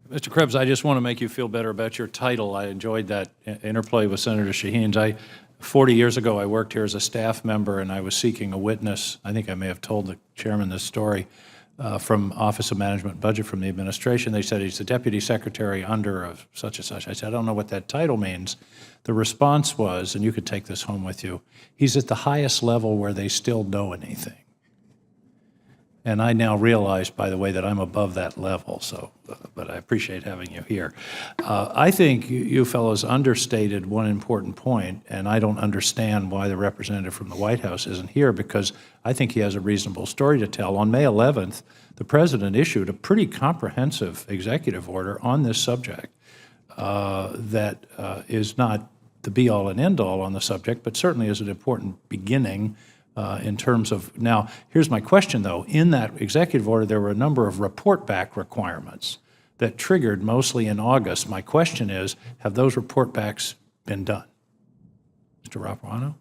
Mr. Krebs, I just want to make you feel better about your title. I enjoyed that interplay with Senator Shaheen's. 40 years ago, I worked here as a staff member, and I was seeking a witness. I think I may have told the chairman this story from Office of Management and Budget from the administration. They said he's the deputy secretary under of such and such. I said, I don't know what that title means. The response was, and you could take this home with you, he's at the highest level where they still know anything. And I now realize, by the way, that I'm above that level, so, but I appreciate having you here. I think you fellows understated one important point, and I don't understand why the representative from the White House isn't here, because I think he has a reasonable story to tell. On May 11th, the President issued a pretty comprehensive executive order on this subject that is not the be-all and end-all on the subject, but certainly is an important beginning in terms of, now, here's my question, though. In that executive order, there were a number of report-back requirements that triggered mostly in August. My question is, have those report-backs been done? Mr. Rapuano?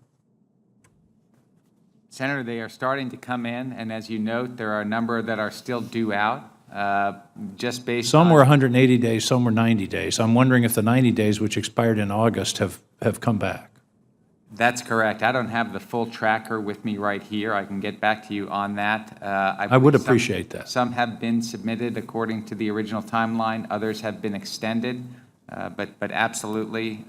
Senator, they are starting to come in, and as you note, there are a number that are still due out, just based Some on— were 180 days, some were 90 days. I'm wondering if the 90 days, which expired in August, have come back. That's correct. I don't have the full tracker with me right here. I can get back to you on that. I would appreciate that. Some have been submitted according to the original timeline. Others have been extended. But absolutely,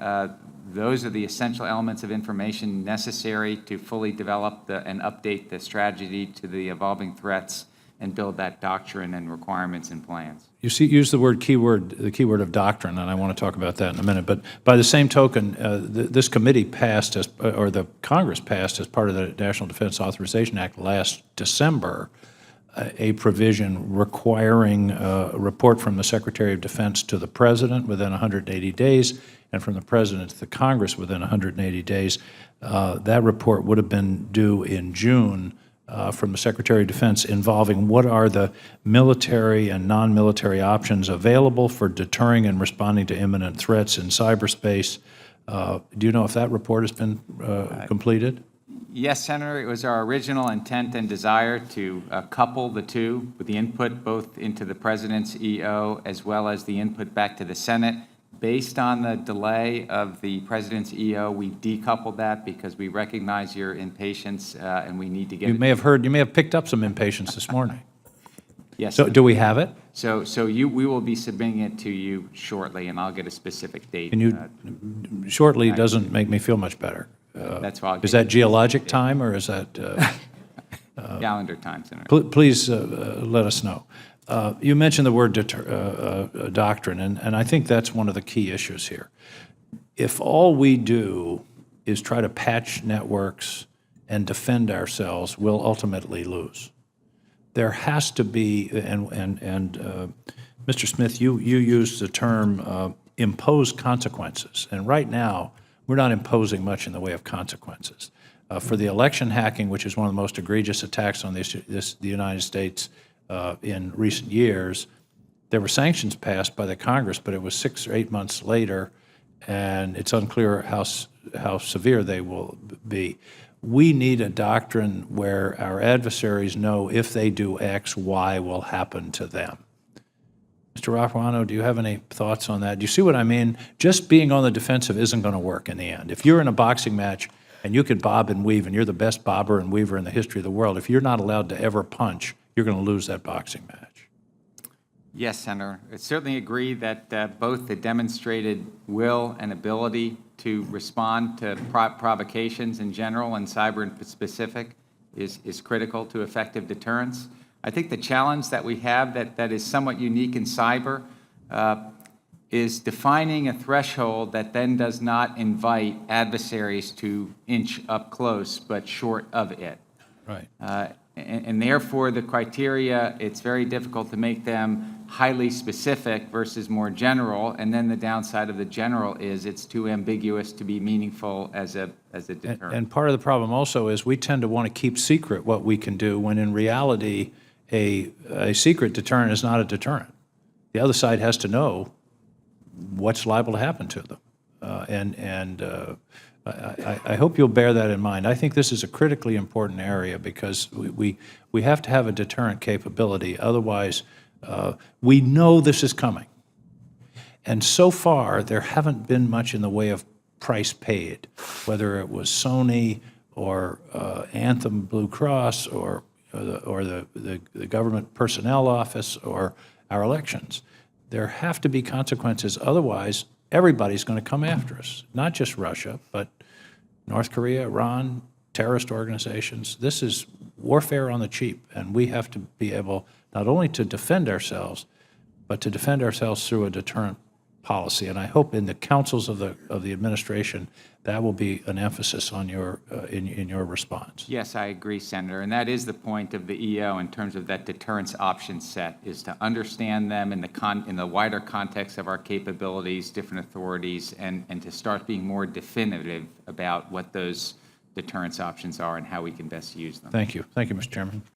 those are the essential elements of information necessary to fully develop and update the strategy to the evolving threats and build that doctrine and requirements and plans. You see, use the keyword of doctrine, and I want to talk about that in a minute. But by the same token, this committee passed, or the Congress passed as part of the National Defense Authorization Act last December, a provision requiring a report from the Secretary of Defense to the President within 180 days, and from the President to the Congress within 180 days. That report would have been due in June. From the Secretary of Defense involving what are the military and non-military options available for deterring and responding to imminent threats in cyberspace. Do you know if that report has been completed? Yes, Senator. It was our original intent and desire to couple the two with the input both into the President's EO as well as the input back to the Senate. Based on the delay of the President's EO, we decoupled that because we recognize your impatience and we need to get You may have picked up some impatience this morning. Yes. So do we have it? So we will be submitting it to you shortly, and I'll get a specific date. Can you, shortly doesn't make me feel much better. That's why. Is that geologic time or is that? Calendar time, Senator. Please let us know. You mentioned the word doctrine, and I think that's one of the key issues here. If all we do is try to patch networks and defend ourselves, we'll ultimately lose. There has to be, and Mr. Smith, you used the term impose consequences, and right now we're not imposing much in the way of consequences. For the election hacking, which is one of the most egregious attacks on the United States in recent years, there were sanctions passed by the Congress, but it was 6 or 8 months later, and it's unclear how severe they will be. We need a doctrine where our adversaries know if they do X, Y will happen to them. Mr. Rapuano, do you have any thoughts on that? Do you see what I mean? Just being on the defensive isn't going to work in the end. If you're in a boxing match and you can bob and weave, and you're the best bobber and weaver in the history of the world, if you're not allowed to ever punch, you're going to lose that boxing match. Yes, Senator. I certainly agree that both the demonstrated will and ability to respond to provocations in general and cyber in specific is critical to effective deterrence. I think the challenge that we have that is somewhat unique in cyber is defining a threshold that then does not invite adversaries to inch up close, but short of it. Right. And therefore, the criteria, it's very difficult to make them highly specific versus more general. And then the downside of the general is it's too ambiguous to be meaningful as a deterrent. And part of the problem also is we tend to want to keep secret what we can do, when in reality, a secret deterrent is not a deterrent. The other side has to know what's liable to happen to them. I hope you'll bear that in mind. I think this is a critically important area because we have to have a deterrent capability. Otherwise, we know this is coming. And so far, there haven't been much in the way of price paid, whether it was Sony or Anthem Blue Cross or the government personnel office or our elections. There have to be consequences. Otherwise, everybody's going to come after us, not just Russia, but North Korea, Iran, terrorist organizations. This is warfare on the cheap, and we have to be able not only to defend ourselves, but to defend ourselves through a deterrent policy. And I hope in the councils of the administration that will be an emphasis on your in your response. Yes, I agree, Senator, and that is the point of the EO in terms of that deterrence option set, is to understand them in the wider context of our capabilities, different authorities, and to start being more definitive about what those deterrence options are and how we can best use them. Thank you. Thank you, Mr. Chairman.